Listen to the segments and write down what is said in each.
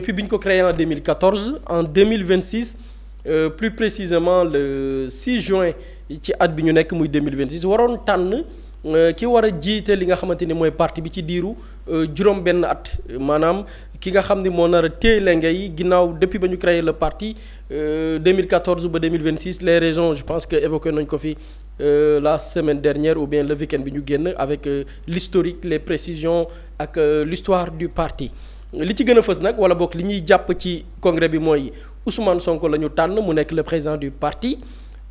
depuis bi ñu ko créé en 2014 en 2026 plus précisément le 6 juin ci at bi ñu nekk muy 2026 waroon tànn ki war a jiite li nga xamante ni mooy parti bi ci diiru juróom benn at maanaam ki nga xam ni moo nar a téye lenge yi ginnaaw depuis ba ñu créé le parti 2014 ba 2026 les raisons je pense que évoqué nañ ko fi la semaine dernière ou bien le week-end bi ñu génn avec l'historique les précisions ak l'histoire du parti li ci gën a fës nag wala bokk li ñuy jàpp ci congrès bi mooy Ousmane Sonko la ñu tànn mu nekk le président du parti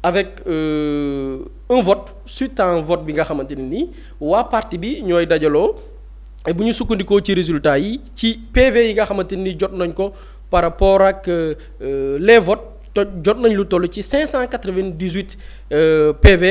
avec un vote suite à un vote bi nga xamante ne nii waa parti bi ñooy dajaloo bu ñu sukkandikoo ci résultats yi ci PV yi nga xamante ni jot nañ ko par rapport ak les votes jot nañ lu toll ci 598 PV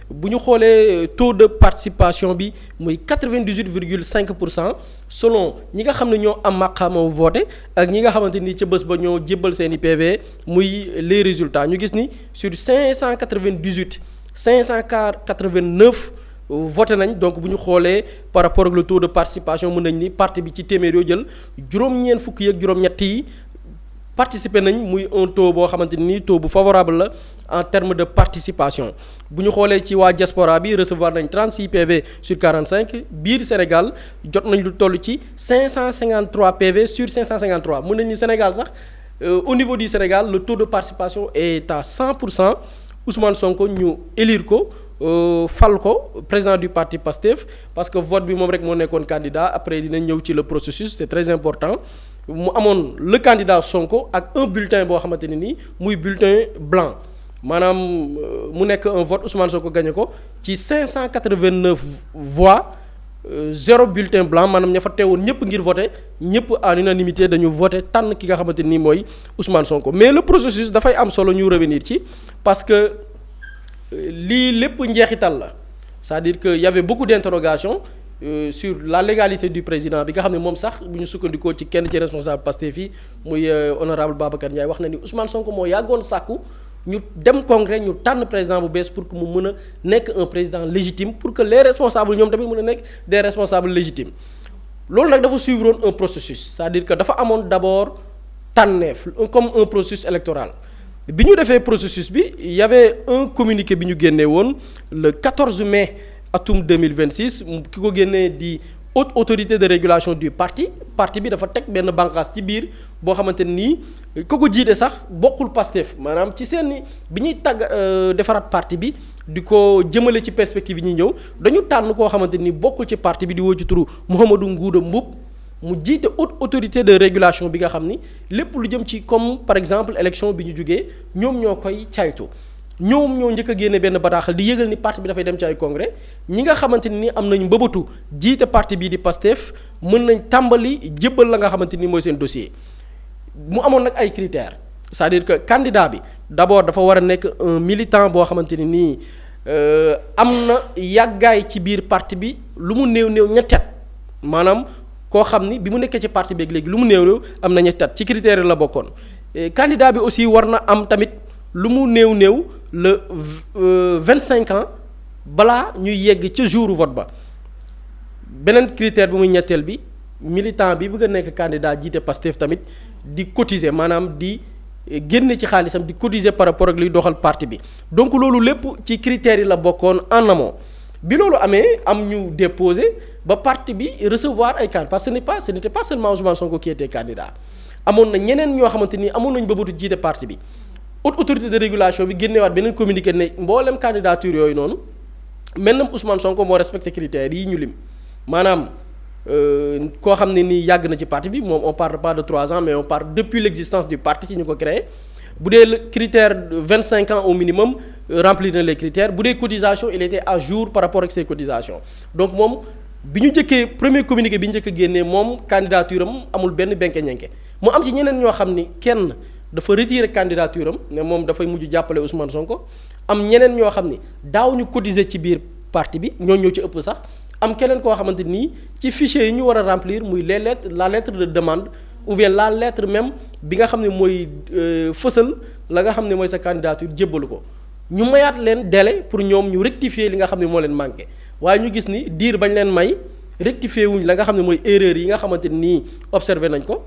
bu ñu xoolee taux de participation bi muy 98,5% selon ñi nga xam ne ñoo am maqaama voté ak ñi nga xamante ni ca bés ba ñoo jébbal seeni PV muy les résultats ñu gis ni sur 598 589 voté nañ donc bu ñu xoolee par rapport ak le taux de participation mën nañ ni parti bi ci téeméer yoo jël juróom-ñeent fukki ak juróom-ñett yi participer nañ muy un taux boo xamante ni taux bu favorable la en termes de participation bu ñu xoolee ci waa diaspora bi recevoir nañ 36 PV sur 45 biir Sénégal jot nañ lu toll ci 553 PV sur 553 mën nañ ni Sénégal sax au niveau du Sénégal le taux de participation est à 100% Ousmane Sonko ñu élire ko fal ko président du parti PASTEF parce que vote bi moom rek moo nekkoon candidat après dinañ ñëw ci le processus c'est très important mu amoon le candidat Sonko ak un bulletin boo xamante ne nii muy bulletin blanc maanaam mu nekk un vote Ousmane Sonko gagné ko ci 589 voix 0 bulletin blanc maanaam ña fa teewoon ñëpp ngir voter ñëpp en unanimité dañu voter tànn ki nga xamante ni mooy Ousmane Sonko mais le processus dafay am solo ñu revenir ci parce que lii lépp njeexital la c'est-à-dire que y avait beaucoup d'interrogations sur la légalité du président bi nga xam ne moom sax bu ñu sukkandikoo ci kenn ci responsable Pastef yi muy honorable Babacar Ndiaye wax na ni Ousmane Sonko moo yàggoon sàkku ñu dem congrès ñu tànn président bu bees pour que mu mën a nekk un président légitime pour que les responsables ñoom tamit mën a nekk des responsables légitimes loolu nag dafa suivre un processus c'est-à-dire que dafa amoon d'abord tànneef comme un processus électoral bi ñu defee processus bi y avait un communiqué bi ñu génnee woon le 14 mai atum 2026 ki ko génnee di haute autorité de régulation du parti bi dafa teg benn bànqaas ci biir boo xamante nii ko jiite sax bokkul Pastef maanaam ci seen bi ñuy defaraat parti bi di ko jëmale ci perspective yi ñuy ñëw dañu tànn koo xamante ni bokkul ci parti bi di woo ci turu Mouhamadou Ngouda Mboup mu jiite haute autorité de régulation bi nga xam ni lépp lu jëm ci comme par exemple élection bi ñu jugee ñoom ñoo koy caytu ñoom ñoo njëkk a génne benn bataaxal di yëgal ni parti bi dafay dem ci ay congrès ñi nga xamante ni am nañ mbëbatu jiite parti bii di PASTEF mën nañ tàmbali jébbal la nga xamante ni mooy seen dossier mu amoon nag ay critères c'est-à-dire que candidat bi d'abord dafa war a nekk un militant boo xamante ni nii am na yàggaay ci biir parti bi lu mu néew ñetti at maanaam koo xam ni bi mu nekkee ci parti bi léegi lu mu néew am na ñetti at ci critères la bokkoon candidat bi aussi war na am tamit lu mu néew le 25 ans balaa ñuy yegg ca jour vote ba beneen critère bi muy ñetteel bi militant bi bëgg a nekk candidat jiite Pastef tamit di cotiser maanaam di génne ci xaalisam di cotiser par rapport ak liy doxal parti bi donc loolu lépp ci critères yi la bokkoon en amont bi loolu amee am ñu déposer ba parti bi recevoir ay candidats parce que ce n'était pas seulement Ousmane Sonko qui était candidat amoon na ñeneen ñoo xamante ni amoon nañu bëbatu jiite parti bi haute autorité de régulation bi génnewaat beneen communiqué ne mboolem candidature yooyu noonu maintenant Ousmane Sonko moo respecté critères yi ñu lim maanaam koo xam ne nii yàgg na ci parti bi moom on parle pas de 3 ans mais on parle depuis l'existence du parti ci ñu ko créé bu dee le critère 25 ans au minimum remplir na les critères bu dee cotisation il était à jour par rapport ak ses cotisations donc moom bi ñu njëkkee premier communiqué bi ñu njëkk a génnee moom candidature am amul benn benke-ñenke mu am ci ñeneen ñoo xam ni kenn dafa retirer candidature am ne moom dafay mujj jàppale Ousmane Sonko am ñeneen ñoo xam ni daaw ñu cotiser ci biir parti bi ñoo ci ëpp sax am keneen koo xamante nii ci fichier yi ñu war a remplir muy les lettres la lettre de demande ou bien la lettre même bi nga xam ne mooy fësal la nga xam ne mooy sa candidature jébbalu ko ñu mayaat leen délai pour ñoom ñu rectifier li nga xam ne moo leen manqué waaye ñu gis ni diir bañ leen may rectifier wuñ la nga xam ne mooy erreur yi nga xamante nii observé nañ ko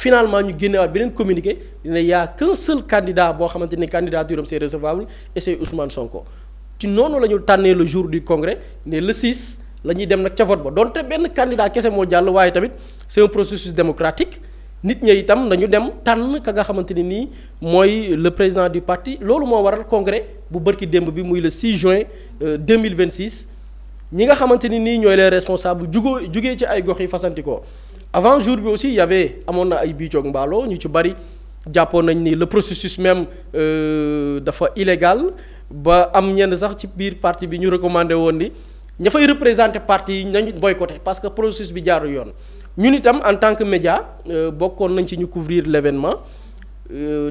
finalement ñu génnewaat beneen communiqué dina y a qu'un seul candidat boo xamante ni candidature am c'est recevable et c'est Ousmane Sonko. ci noonu la ñu tànnee le jour du congrès ne le 6 la ñuy dem nag ca vote ba donte benn candidat kese moo jàll waaye tamit c'est un processus démocratique nit ñi itam nañu dem tànn ka nga xamante ni nii mooy le président du parti loolu moo waral congrès bu bërki démb bi muy le 6 juin 2026 ñi nga xamante ni nii ñooy les responsables jugee ci ay gox yi fasantikoo avant jour bi aussi y avait amoon na ay biicoog mbaaloo ñu ci bari jàppoon nañ ni le processus même dafa illégal ba am ñenn sax ci biir parti bi ñu recommandé woon ni ña fay représenter parti yi nañu boycotté parce que processus bi jaaru yoon ñun itam en tant que média bokkoon nañ ci ñu couvrir l'événement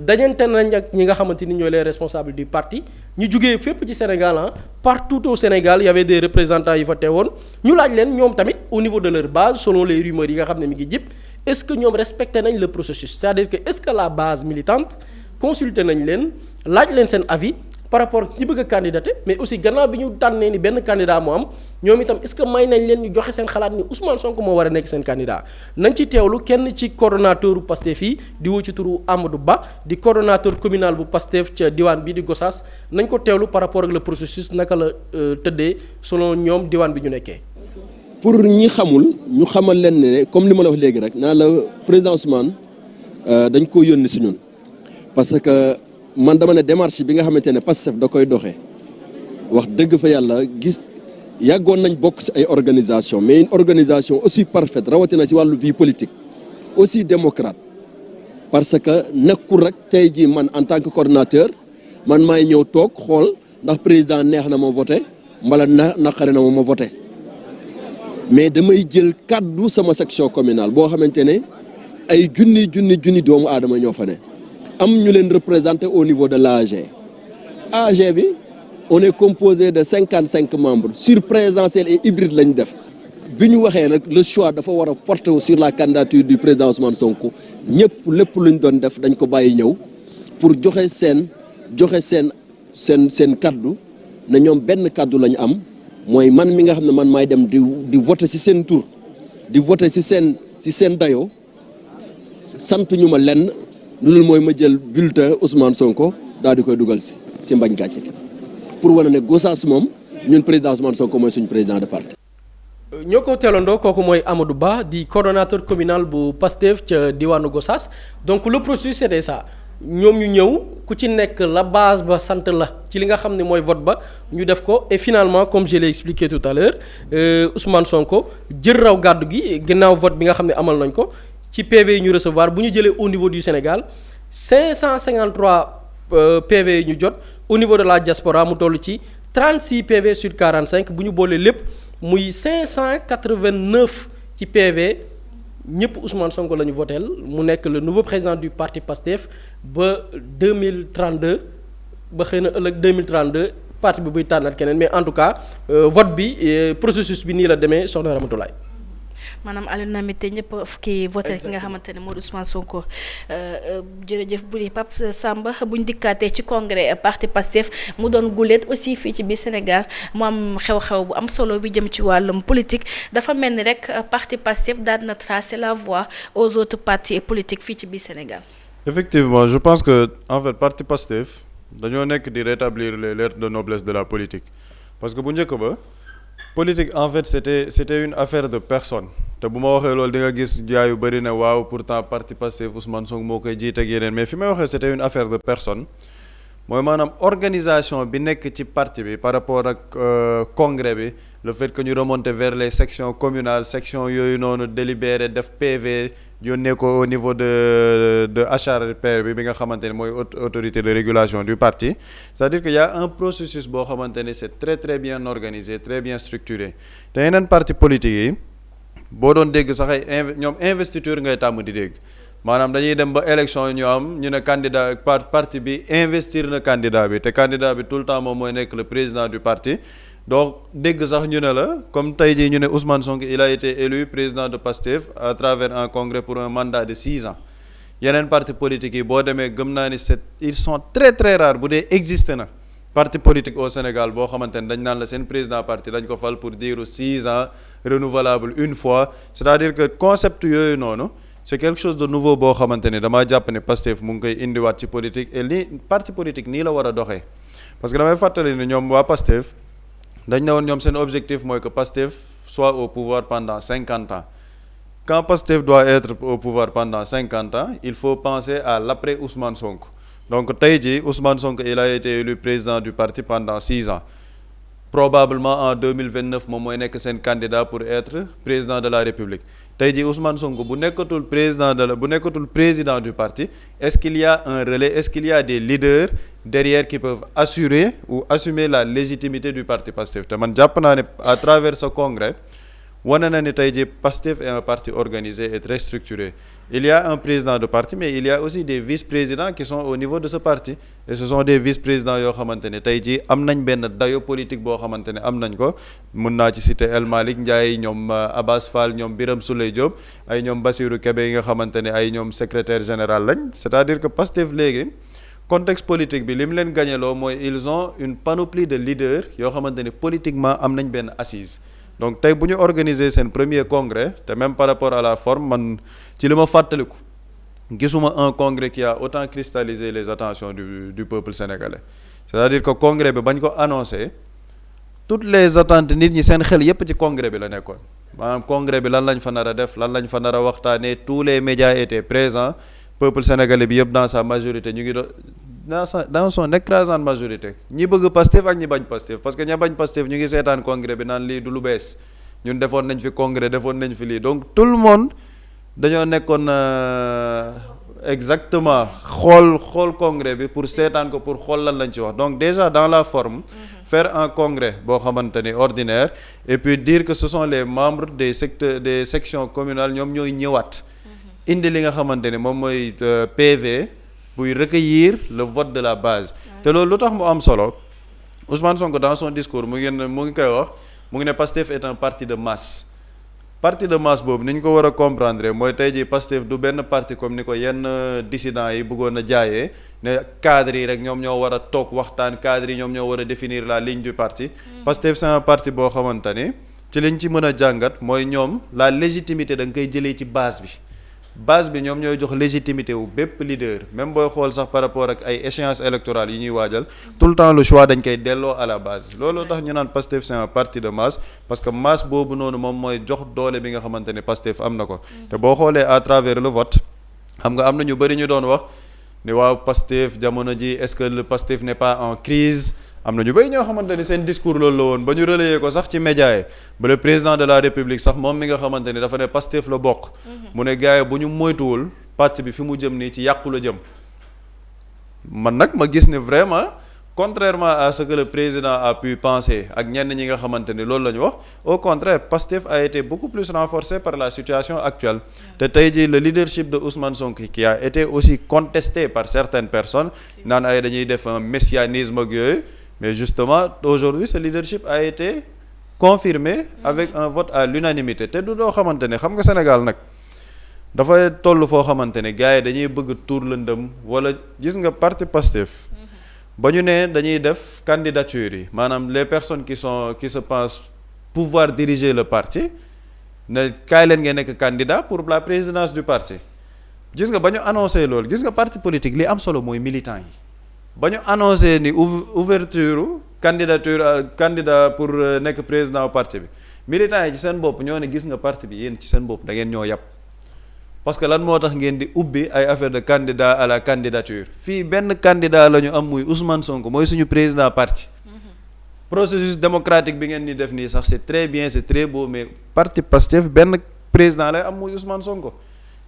dajante nañ ak ñi nga xamante ni ñooy les responsables du parti ñu jugee fépp ci Sénégal partout au Sénégal y avait des représentants yi fa teewoon ñu laaj leen ñoom tamit au niveau de leur base selon les rumeurs yi nga xam ne mi ngi jib est-ce que ñoom respecté nañ le processus c'est-à-dire que est-ce que la base militante consulté nañ leen laaj leen seen avis par rapport ñi bëgg a candidater mais aussi gannaaw bi ñu tànnee ni benn candidat moo am ñoom itam est-ce que may nañ leen ñu joxe seen xalaat ni Ousmane Sonko moo war a nekk seen candidat nañ ci teewlu kenn ci coordonnateur Pastef yi di woo ci turu Amadou Ba di coordonnateur communal bu Pastef ca diwaan bi di Gossas nañ ko teewlu par rapport ak le processus naka la tëddee selon ñoom diwaan bi ñu nekkee. pour ñi xamul ñu xamal leen ne comme li ma la wax léegi rek naa la président Ousmane dañ ko yónni si ñun parce que. man dama ne démarche bi nga xamante ne Pastef da koy doxee wax dëgg fa yàlla gis yàggoon nañ bokk ci ay organisation mais une organisation aussi parfaite rawatina ci wàllu vie politique aussi démocrate parce que nekkul rek tey jii man en tant que coordonnateur man maay ñëw toog xool ndax président neex na ma voté mbala naqare na ma voté mais damay jël kaddu sama section communale boo xamante ne ay junni doomu aadama ñoo fa ne am ñu leen représenté au niveau de l'AG AG bi on est composé de 55 membres sur présentiel et hybride lañ def bi ñu waxee nag le choix dafa war a porter sur la candidature du président Ousmane Sonko ñëpp lépp lu ñu doon def dañ ko bàyyi ñëw pour joxe seen kaddu na ñoom benn kaddu lañu am mooy man mi nga xam ne man maay dem di voter ci seen tur di voter ci seen dayoo sant ñu ma lenn. loolu mooy ma jël bulletin Ousmane Sonko daal di koy dugal si mbañ gàcce pour wane ne Gossas moom ñun président Ousmane Sonko mooy suñu président de parti. ñoo ko teelandoo kooku mooy Amadou Ba di coordonnateur communal bu Pastef ca diwaanu Gossas donc le processus c'était ça ñoom ñu ñëw ku ci nekk la base ba sant la ci li nga xam ne mooy vote ba ñu def ko et finalement comme je l'ai expliqué tout à l'heure Ousmane Sonko jël raw gàddu gi ginnaaw vote bi nga xam ne amal nañ ko. ci PV yi ñu recevoir bu ñu jëlee au niveau du Sénégal 553 PV yi ñu jot au niveau de la diaspora mu toll ci 36 PV sur 45 bu ñu boolee lépp muy 589 ci PV ñëpp Ousmane Sonko la ñu voteel mu nekk le nouveau président du parti PASTEF ba 2032 ba xëy na ëllëg 2032 parti bi buy tànnaat keneen mais en tout cas vote bi processus bi nii la demee soxna Ramatoulaye. maanaam Aliou Namite ñëpp fukki voté ki nga xamante ne moo di Ousmane Sonko jërëjëf bu di Pape Samba buñ dikkaatee ci congrès parti Pastef mu doon guléet aussi fii ci biir Sénégal mu am xew-xew bu am solo bi jëm ci wàllum politique dafa mel ni rek parti Pastef daal na tracer la voie aux autres partis politiques fii ci biir Sénégal. Effectivement, je pense que en fait parti Pastef dañoo nekk di rétablir les lettres de noblesse de la politique parce que bu njëkk ba politique en fait c'était une affaire de personne te bu ma waxee loolu di nga gis jaay yu bëri na waaw pourtant parti Pastef Ousmane Sonko moo koy jiite ak yeneen mais fi may waxee c'était une affaire de personne mooy maanaam organisation bi nekk ci parti bi par rapport ak congrès bi le fait que ñu remonter vers les sections communales section yooyu noonu délibéré def PV yónnee ko au niveau de HRP bi nga xamante ne mooy autorité de régulation du parti c'est-à-dire que y a un processus boo xamante ne c'est très très bien organisé très bien structuré te yeneen parti politique yi boo doon dégg sax ay ñoom investiture ngay tàmm di dégg maanaam dañuy dem ba élection ñu am ñu ne candidat parti bi investir na candidat bi te candidat bi tout le temps moom mooy nekk le président du parti donc dégg sax ñu ne la comme tey jii ñu ne Ousmane Sonko il a été élu président de PASTEF à travers un congrès pour un mandat de 6 ans yeneen parti politique yi boo demee gëm naa ni ils sont très très rares bu dee existé na parti politique au Sénégal boo xamante ne dañ naan la seen président parti dañ ko fal pour diiru 6 ans renouvelable une fois c'est-à-dire que concept yooyu noonu c'est quelque chose de nouveau boo xamante ni damaa jàpp ne Pastef mu ngi koy indiwaat ci politique et lii parti politique nii la war a doxee parce que damay fàttali ni ñoom waa Pastef dañ ne woon ñoom seen objectif mooy que Pastef soit au pouvoir pendant 50 ans quand Pastef doit être au pouvoir pendant 50 ans il faut penser à l'après Ousmane Sonko donc tey jii Ousmane Sonko il a été élu président du parti pendant 6 ans probablement en 2029 moom mooy nekk seen candidat pour être président de la République tey jii Ousmane Sonko bu nekkatul président du parti est-ce qu'il y a un relais est-ce qu'il y a des leaders derrière qui peuvent assurer ou assumer la légitimité du parti Pastef te man jàpp naa ne à travers ce congrès wane na ni tey jii Pastef est un parti organisé et très structuré il y a un président de parti mais il y a aussi des vice-présidents qui sont au niveau de ce parti et ce sont des vice-présidents yoo xamante ne tey jii am nañ benn dayo politique boo xamante ne am nañ ko mun naa ci citer El Malick Ndiaye ñoom Abbas Fall ñoom Birame Souleye Diop ay ñoom Bassirou Kébé yi nga xamante ne ay ñoom secrétaire général lañ c'est-à-dire que Pastef léegi contexte politique bi li mu leen gagneloo mooy ils ont une panoplie de leaders yoo xamante ne politiquement am nañ benn assise donc tey bu ñu organiser seen premier congrès te même par rapport à la forme man ci li ma fàttaliku gisuma un congrès qui a autant cristallisé les attentions du peuple sénégalais c'est-à-dire que congrès bi bañ ko annoncé toutes les attentes nit ñi seen xel yépp ci congrès bi la nekkoon maanaam congrès bi lan lañ fa nar a def lan lañ fa nar a waxtaanee tous les médias étaient présents peuple sénégalais bi yépp dans sa majorité ñu ngi doon dans son écrasante majorité ñi bëgg Pastef ak ñi bañ Pastef parce que ña bañ Pastef ñu ngi seetaan congrès bi naan lii du lu bees ñun defoon nañ fi congrès defoon nañ fi lii donc tout le monde dañoo nekkoon exactement xool congrès bi pour seetaan ko pour xool lan lañ ci wax donc déjà dans la forme faire un congrès boo xamante ni ordinaire et puis dire que ce sont les membres des sections communales ñoom ñooy ñëwaat indi li nga xamante ni moom mooy PV buy recueillir le vote de la base te loolu lu tax mu am solo Ousmane Sonko dans son discours mu ngi koy wax mu ngi ne Pastef est un parti de masse boobu ni ñu ko war a comprendre mooy tey jii Pastef du benn parti comme ni ko yenn dissidents yi bëggoon a jaayee ne cadres yi rek ñoom ñoo war a toog waxtaan cadres yi ñoom ñoo war a définir la ligne du parti Pastef c'est un parti boo xamante ni ci liñ ci mën a jàngat mooy ñoom la légitimité da nga koy jëlee ci base bi ñoom ñooy jox légitimité wu bépp leader même booy xool sax par rapport ak ay échéances électorales yi ñuy waajal tout le temps le choix dañ koy delloo à la base loolu tax ñu naan Pastef c'est un parti de masse parce que masse boobu noonu moom mooy jox doole bi nga xamante ne Pastef am na ko te boo xoolee à travers le vote xam nga am na ñu bëri ñu doon wax ne waaw Pastef jamono ji est-ce que le Pastef n'est pas en crise am na ñu bëri ñoo xamante ni seen discours loolu la woon ba ñu relayer ko sax ci média yi ba le président de la république sax moom mi nga xamante ni dafa ne Pastef la bokk mu ne gars yi bu ñu moytuwul parti bi fi mu jëm nii ci yàqu la jëm man nag ma gis ne vraiment contrairement à ce que le président a pu penser ak ñenn ñi nga xamante ni loolu la ñu wax au contraire Pastef a été beaucoup plus renforcé par la situation actuelle te tey jii le leadership de Ousmane Sonko qui a été aussi contesté par certaines personnes naan ay dañuy def un messianisme ak yooyu mais justement aujourd'hui ce leadership a été confirmé avec un vote à l'unanimité te du doo xamante ne xam nga Sénégal nag dafay toll foo xamante ne gars yi dañuy bëgg tuur lëndëm wala gis nga parti Pastef ba ñu ne dañuy def candidature yi maanaam les personnes qui se pensent pouvoir diriger le parti ne kaay leen ngeen nekk candidat pour la présidence du parti gis nga ba ñu annoncé loolu gis nga parti politique li am solo mooy militant yi ba ñu annoncé ni ouverture candidat pour nekk président parti bi militants yi ci seen bopp ñoo ne gis nga parti bi yéen ci seen bopp da ngeen ñoo yàpp parce que lan moo tax ngeen di ubbi ay affaire de candidat à la candidature fii benn candidat la ñu am muy Ousmane Sonko mooy suñu président parti processus démocratique bi ngeen di def nii sax c'est très bien c'est très beau mais parti Pastef benn président lay am muy Ousmane Sonko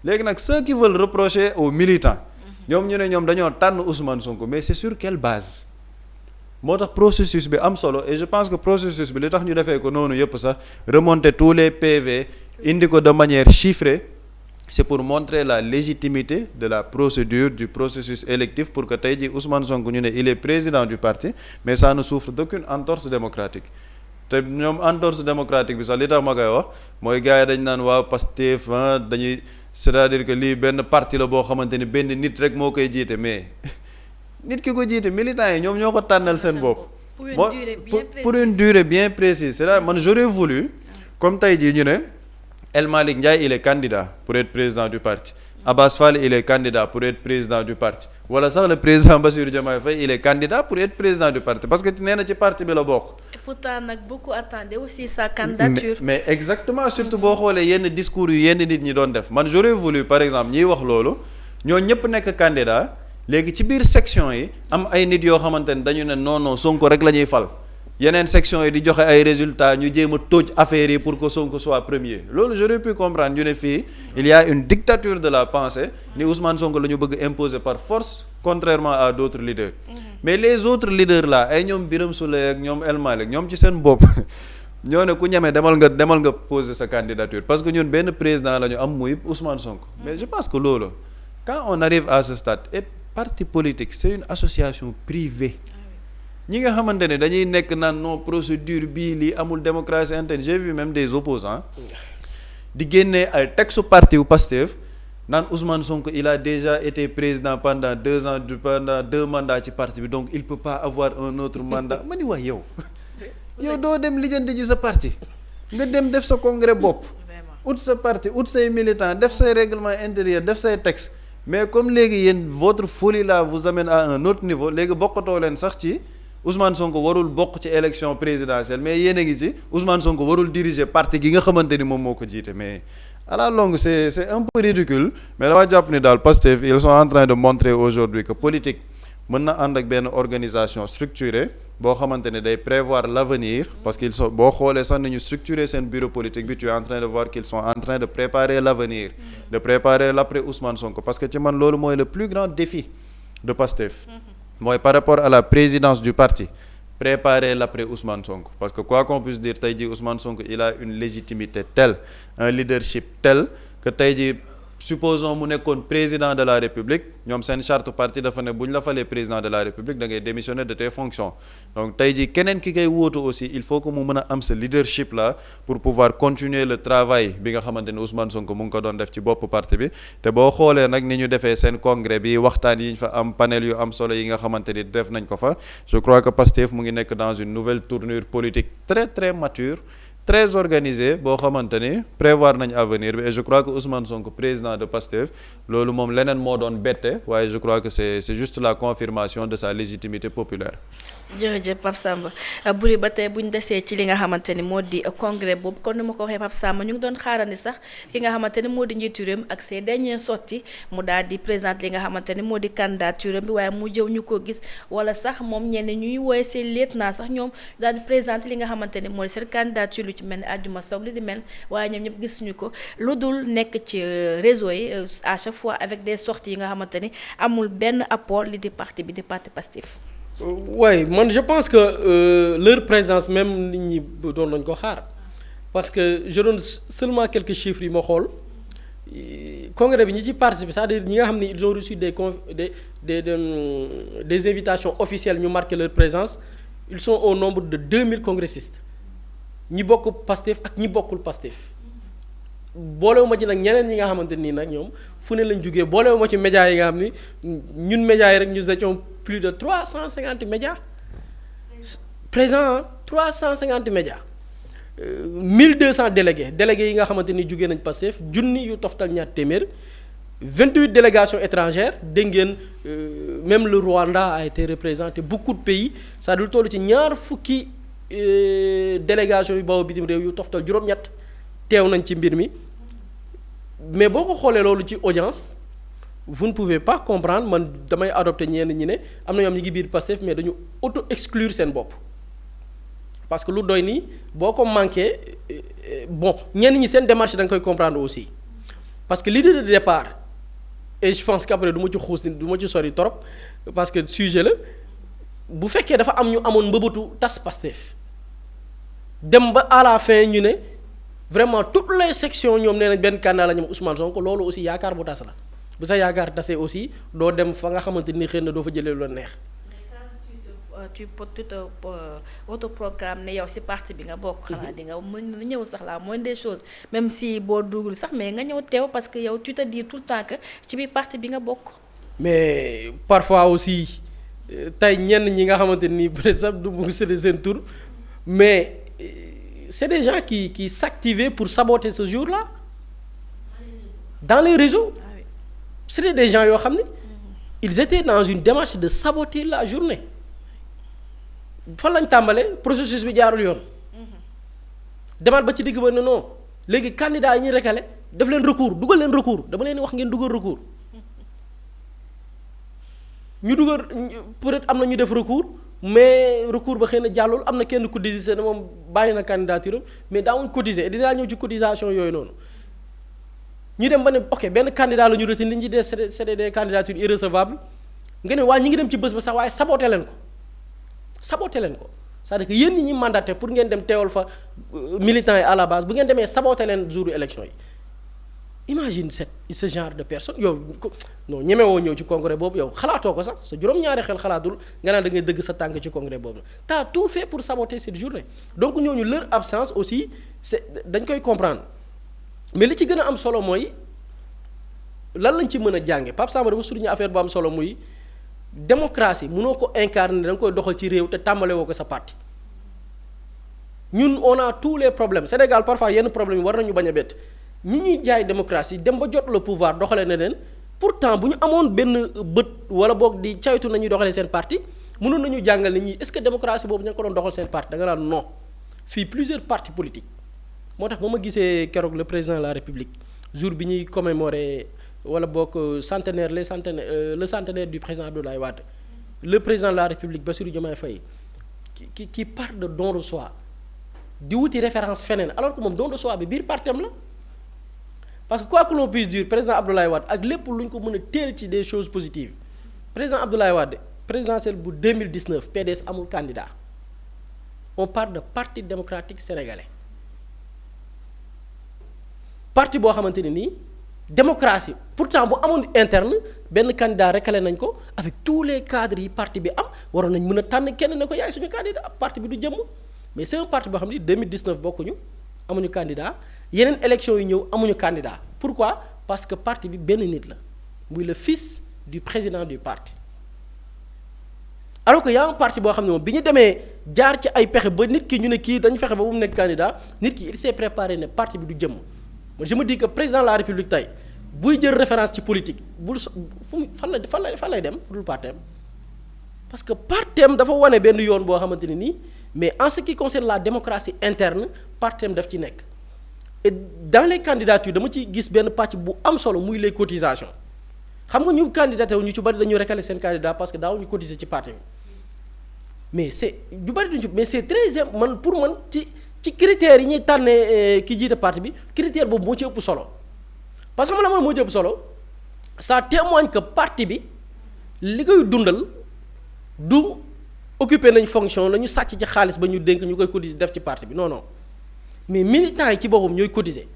léegi nag ceux qui veulent reprocher aux militants ñoom ñu ne ñoom dañoo tànn Ousmane Sonko mais c'est sur quelle base moo tax processus bi am solo et je pense que processus bi li tax ñu defee ko noonu yëpp sax remonter tous les PV indi ko de manière chiffrée c'est pour montrer la légitimité de la procédure du processus électif pour que tey jii Ousmane Sonko ñu ne il est président du parti mais ça ne souffre d'aucune entorse démocratique te ñoom entorse démocratique bi sax li tax ma koy wax mooy gars yi dañ naan waaw Pastef dañuy c'est-à-dire que lii benn parti la boo xamante ni benn nit rek moo koy jiite mais nit ki ko jiite militants yi ñoom ñoo ko tànnal seen bopp pour une durée bien précise c'est-à-dire man j'aurais voulu comme tey jii ñu ne El Malick Ndiaye il est candidat pour être président du parti. Abbas Fall il est candidat pour être président du parti wala sax le président Bassirou Diomaye Faye il est candidat pour être président du parti parce que nee na ci parti bi la bokk. Et pourtant nag beaucoup attendaient aussi sa candidature. mais exactement surtout boo xoolee yenn discours yu yenn nit ñi doon def man j'aurais voulu par exemple ñiy wax loolu ñoo ñëpp nekk candidat léegi ci biir section yi am ay nit yoo xamante ne dañu ne non Sonko rek la ñuy fal. yeneen section yi di joxe ay résultats ñu jéem a tóoj affaire yi pour que Sonko soit premier loolu j'aurais pu comprendre ñu ne fii il y a une dictature de la pensée ni Ousmane Sonko la ñu bëgg imposer par force contrairement à d'autres leaders mais les autres leaders là ay ñoom Birame Souleye ak ñoom El Malick ñoom ci seen bopp ñoo ne ku ñeme demal nga poser sa candidature parce que ñun benn président la ñu am muy Ousmane Sonko mais je pense que loolu quand on arrive à ce stade et parti politique c'est une association privée ñi nga xamante ne dañuy nekk naan non procédure bii lii amul démocratie interne j'ai vu même des opposants di génnee ay texte parti wu Pastef naan Ousmane Sonko il a déjà été président pendant 2 ans pendant 2 mandats ci parti bi donc il peut pas avoir un autre mandat ma ni wax yow doo dem lijjanti ci sa parti nga dem def sa congrès bopp ut sa parti ut say militants def say règlement intérieur def say texte mais comme léegi yéen votre folie là vous amène à un autre niveau léegi bokkatoo leen sax ci Ousmane Sonko warul bokk ci élection présidentielle mais yéen a ngi ci Ousmane Sonko warul diriger parti gi nga xamante ni moom moo ko jiite mais à la longue c'est un peu ridicule mais dama jàpp ni daal Pastef ils sont en train de montrer aujourd'hui que politique mën na ànd ak benn organisation structurée boo xamante ne day prévoir l'avenir parce qu'ils sont boo xoolee sax nañu structurer seen bureau politique bi tu es en train de voir qu'ils sont en train de préparer l'avenir de préparer l'après Ousmane Sonko parce que ci man loolu mooy le plus grand défi de Pastef mooy par rapport à la présidence du parti préparer l'après Ousmane Sonko parce que quoi qu'on puisse dire tey jii Ousmane Sonko il a une légitimité telle un leadership tel que tey jii supposons mu nekkoon président de la République ñoom seen charte parti dafa ne bu ñu la falee président de la République da ngay démissionner de tes fonctions donc tey jii keneen ki koy wóotu aussi il faut que mu mën a am ce leadership là pour pouvoir continuer le travail bi nga xamante ne Ousmane Sonko mu ngi ko doon def ci bopp parti bi te boo xoolee nag ni ñu defee seen congrès bi waxtaan yi ñu fa am panel yu am solo yi nga xamante ni def nañ ko fa je crois que Pastef mu ngi nekk dans une nouvelle tournure politique très très mature très organisé boo xamante ni prévoir nañ avenir bi et je crois que Ousmane Sonko président de Pastef loolu moom leneen moo doon bette waaye je crois que c'est juste la confirmation de sa légitimité populaire. jërëjëf Pape Samba buri ba tey bu ñu desee ci li nga xamante ni moo di congrès boobu kon ni ma ko waxee Pape Samba ñu ngi doon xaarandi sax ki nga xamante ni moo di njiitu réew mi ak ses derniers sorties mu daal di présenter li nga xamante ni moo di candidature bi waaye mu jëw ñu ko gis wala sax moom ñenn ñuy woowee seen lieutenant sax ñoom daal di présenter li nga xamante ni moo di seen candidature lu ci mel ni àjjuma soog li di mel waaye ñoom ñëpp gisuñu ko lu dul nekk ci réseau yi à chaque fois avec des sorties yi nga xamante ni amul benn apport li di parti bi di parti Pastef. Ouais, man je pense que leur présence même nit ñi doon nañ ko xaar parce que je donne seulement quelques chiffres yi ma xool congrès bi ñi ci participer c'est-à-dire ñi nga xam ne ils ont reçu des invitations officielles ñu marquer leur présence ils sont au nombre de 2000 congressistes ñi bokk Pastef ak ñi bokkul Pastef boolewuma ci nag ñeneen ñi nga xamante nii nag ñoom fu ne lañ jugee boolewuma ci médias yi nga xam ni ñun médias yi rek ñu étions plus de 350 médias présents 350 médias 1200 délégués yi nga xamante ni jugee nañ Pastef junni yu toftal ñaar téeméer 28 délégations étrangères dégg ngeen même le Rwanda a été représenté beaucoup de pays c'est-à-dire lu toll ci ñaar fukki délégation yu bawoo bitim réew yu toftal juróom-ñett teew nañ ci mbir mi mais boo ko xoolee loolu ci audience vous ne pouvez pas comprendre man damay adopté ñenn ñi ne am na ñoom ñi ngi biir Pastef mais dañu auto exclure seen bopp parce que lu doy nii boo ko manqué bon ñenn ñi seen démarche da nga koy comprendre aussi parce que l'idée de départ et je pense qu'après du ma ci xuus du ma ci sori trop parce que sujet la bu fekkee dafa am ñu amoon mbëbëtu tas Pastef dem ba à la fin ñu ne vraiment toutes les sections ñoom nee nañ benn candidat la ñoom Ousmane Sonko loolu aussi yaakaar bu tas la bu sa yaakaar tasee aussi doo dem fa nga xamante ni xëy na doo fa jëlee lu la neex. tu te autoproclame ne yow ci parti bi nga bokk. xanaa di nga mën na ñëw sax la moindre des choses même si boo duggul sax mais nga ñëw teew parce que yow tu te dis tout le temps que ci biir parti bi nga bokk. mais parfois aussi tey ñenn ñi nga xamante ni peut-être sax du bëgg citer seen tur mais c'est des gens qui s'activaient pour saboter ce jour-là dans les réseaux c'était des gens yoo xam ne ils étaient dans une démarche de saboter la journée fan lañ tàmbalee processus bi jaarul yoon demaat ba ci digg ba ne non léegi candidat yi ñuy recalé def leen recours dugal leen recours dama leen wax ngeen dugal recours ñu dugal peut-être am na ñu def recours mais recours ba xëy na jàllul am na kenn ku désisté ne moom bàyyi na candidature am mais daawuñ cotiser dinaa ñëw ci cotisation yooyu noonu ñu dem ba ne ok benn candidat la ñu retenir li ñu des c'est des candidatures irrecevables nga ne waa ñi ngi dem ci bés ba sax waaye saboté leen ko c'est-à-dire que yéen ñi ñi mandaté pour ngeen dem teewal fa militants yi à la base bu ngeen demee saboté leen jour élection yi imagine ce genre de personne yow non ñemewoo ñëw ci congrès boobu yow xalaatoo ko sax sa juróom-ñaari xel xalaatul nga naan da ngay dëgg sa tànk ci congrès boobu t'as tout fait pour saboter cette journée donc ñooñu leur absence aussi dañ koy comprendre mais li ci gën a am solo mooy lan lañ ci mën a jànge Pape Samba dafa souligner affaire bu am solo muy démocratie mënoo ko incarner da nga koy doxal ci réew te tàmbale woo ko sa parti ñun on a tous les problèmes Sénégal parfois yenn problèmes yi war nañu bañ a bett ñi ñuy jaay démocratie dem ba jot le pouvoir doxalee na leen pourtant bu ñu amoon benn bët wala boog di caytu nañuy doxalee seen parti mënoon nañu jàngal nit ñi est-ce que démocratie boobu ña ko doon doxal seen parti da nga naan non fii plusieurs partis politiques moo tax ba ma gisee keroog le président de la République jour bi ñuy commémorer wala boog centenaire le centenaire du président Abdoulaye Wade le président de la République Bassirou Diomaye Faye qui parle de don de soi di wuti référence feneen alors que moom don de soi bi biir partem la parce que quoi que l'on puisse dire président Abdoulaye Wade ak lépp lu ñu ko mën a teel ci des choses positives président Abdoulaye Wade présidentielle bu 2019 PDS amul candidat on parle de parti démocratique sénégalais parti boo xamante ne nii démocratie pourtant bu amoon interne benn candidat recalé nañ ko avec tous les cadres yi parti bi am waroon nañ mën a tànn kenn ne ko yaay suñu candidat parti bi du jëmm mais c'est un parti boo xam ni 2019 bokkuñu amuñu candidat yeneen élection yi ñëw amuñu candidat pourquoi parce que parti bi benn nit la muy le fils du président du parti alors que y a un parti boo xam ne moom bi ñu demee jaar ci ay pexe ba nit ki ñu ne kii dañu fexe ba mu nekk candidat nit ki il s'est préparé ne parti bi du jëmm je me dis que président de la République tey buy jël référence ci politique bul fan lay dem fu dul partem parce que partem dafa wane benn yoon boo xamante ne nii mais en ce qui concerne la démocratie interne partem daf ci nekk et dans les candidatures dama ci gis benn pàcc bu am solo muy les cotisations xam nga ñu candidaté wu ñu ci bari dañu recalé seen candidat parce que daawuñu cotiser ci parti bi mais c'est du bari duñu ci mais c'est très man pour man ci critères yi ñuy tànnee ki jiite parti bi critère boobu moo ci ëpp solo parce que xam nga la moo ci ëpp solo ça témoigne que parti bi li koy dundal du occuper nañ fonction la ñu sàcc ci xaalis ba ñu dénk ñu koy cotiser def ci parti bi non non mais militants yi ci boppam ñooy cotiser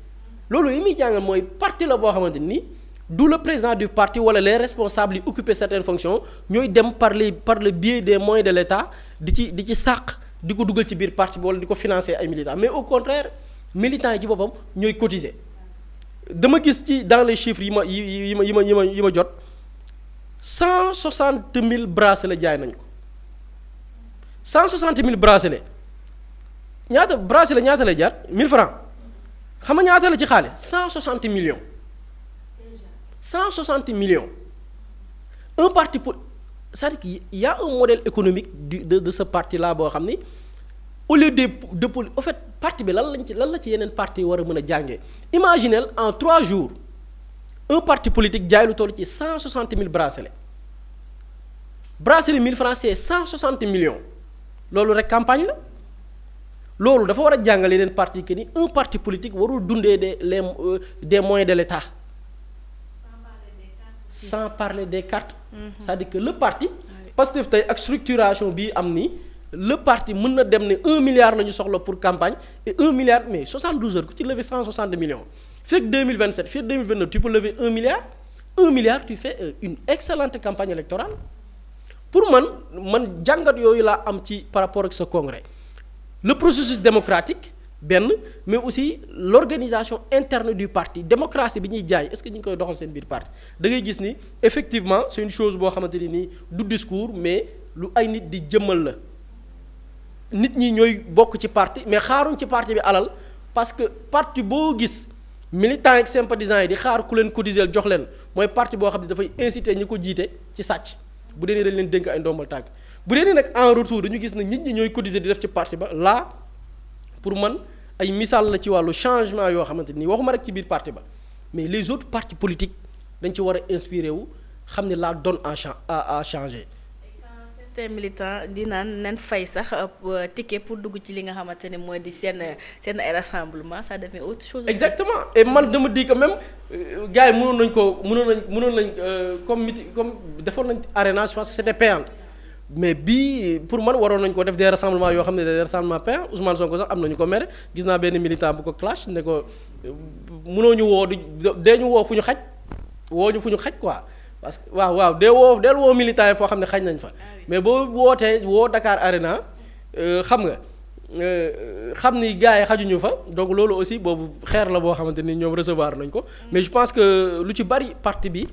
loolu li muy jàngal mooy parti la boo xamante ni du le président du parti wala les responsables yi occuper certaines fonctions ñooy dem par le biais des moyens de l'État di ci sàq di ko dugal ci biir parti bi wala di ko financer ay militants mais au contraire militants yi ci boppam ñooy cotiser dama gis ci dans les chiffres yi ma jot 160 000 bracelets jaay nañ ko 160 000 bracelets ñaata lay jar 1000 francs xam nga ñaata la ci xaalis 160 millions 160 millions un parti pour c'est-à-dire qu'il y a un modèle économique de ce parti là boo xam ni au lieu de en fait parti bi lan la ci yeneen parti war a mën a jàngee imaginez en 3 jours un parti politique jaay lu toll ci 160 000 bracelets 1000 francs c'est 160 millions loolu rek campagne la loolu dafa war a jàngal yeneen parti que ni un parti politique warul dundee des moyens de l'État sans parler des cartes c'est-à-dire que le parti Pastef tey ak structuration bii am ni le parti mën na dem ne 1 milliard la ñu soxla pour campagne et 1 milliard mais 72 heures ku ci lever 160 millions fekk 2027 fekk 2029 tu peux lever 1 milliard 1 milliard tu fais une excellente campagne électorale pour man jàngat yooyu laa am ci par rapport ak ce congrès le processus démocratique benn mais aussi l'organisation interne du parti démocratie bi ñuy jaay est-ce que ñu ngi koy doxal seen biir parti da ngay gis ni effectivement c'est une chose boo xamante ni nii du discours mais lu ay nit di jëmmal la nit ñi ñooy bokk ci parti mais xaaruñ ci parti bi alal parce que parti boo gis militants ak sympathisants yi di xaar ku leen cotiser jox leen mooy parti boo xam ne dafay inciter ñi ko jiite ci sàcc bu dee ni dañ leen dénk ay ndombal tànk bu dee ni nag en retour dañu gis ne nit ñi ñooy cotiser di def ci parti ba là pour man ay misaal la ci wàllu changement yoo xamante ni waxuma rek ci biir parti ba mais les autres partis politiques dañ ci war a inspiré wu xam ne la donne a changé. te militant di naan nen fay sax ticket pour dugg ci li nga xamante ne mooy di seen ay rassemblement ça devient autre chose. exactement et man dama di que même gars yi mënoon nañ comme defoon nañ arena je pense que c'était payant mais bii pour man waroon nañ ko def des rassemblements yoo xam ne des rassemblements payants Ousmane Sonko sax am nañu ko mere gis naa benn militant bu ko clash ne ko mënoo ñu woo dee ñu woo fu ñu xaj woo ñu fu ñu xaj quoi. parce que waaw del woo militants yi foo xam ne xañ nañ fa mais boo wootee woo Dakar Arena xam nga xam ni gars yi xajuñu fa donc loolu aussi boobu xeer la boo xamante ni ñoom recevoir nañ ko mais je pense que lu ci bari parti bi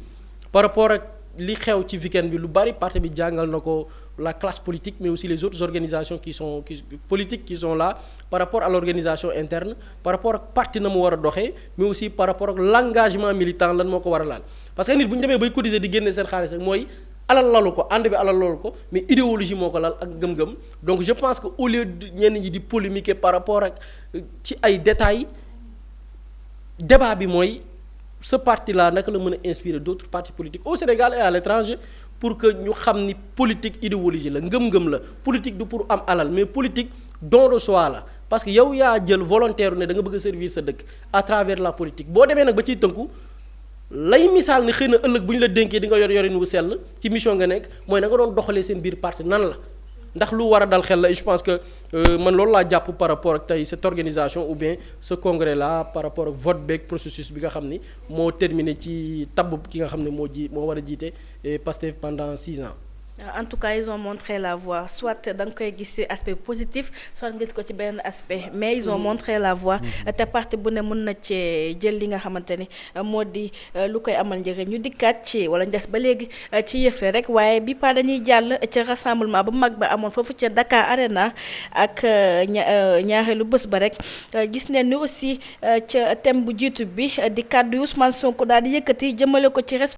par rapport ak li xew ci week-end bi lu bari parti bi jàngal na ko la classe politique mais aussi les autres organisations qui sont là par rapport à l'organisation interne par rapport ak parti na mu war a doxee mais aussi par rapport ak l'engagement militant lan moo ko war a laal parce que nit bu ñu demee bay cotiser di génne seen xaalis rek mooy alal lalu ko ànd bi alal lalu ko mais idéologie moo ko lal ak gëm-gëm donc je pense que au lieu de ñenn ñi di polémiquer par rapport ak ci ay détails débat bi mooy ce parti là naka la mën a inspirer d'autres partis politiques au Sénégal et à l'étranger pour que ñu xam ni politique idéologie la ngëm-ngëm la politique du pour am alal mais politique don de soi la parce que yow yaa jël volontaire ne da nga bëgg a servir sa dëkk à travers la politique boo demee nag ba ciy tënku lay misaal ni xëy na ëllëg bu ñu la dénkee di nga yorin wu sell ci mission nga nekk mooy na nga doon doxalee seen biir parti nan la ndax lu war a dal xel la et je pense que man loolu laa jàpp par rapport ak tey cette organisation ou bien ce congrès là par rapport ak vote beeg processus bi nga xam ni moo terminé ci tabb ki nga xam ne moo war a jiite Pastef pendant 6 ans. En tout cas ils ont montré la voie soit da nga koy gis ci aspect positif soit nga gis ko ci benn aspect mais ils ont montré la voie te parti bu ne mën na cee jël li nga xamante ni moo di lu koy amal njëriñ ñu dikkaat ci wala ñu des ba léegi ci yëfe rek waaye bi pa dañuy jàll ca rassemblement ba mag ba amoon foofu ca Dakar Arena ak ñaareelu bés ba rek gis nañ ni aussi ca thème bu jiitu bi di kàddu Ousmane Sonko daal di yëkkati jëmale ko ci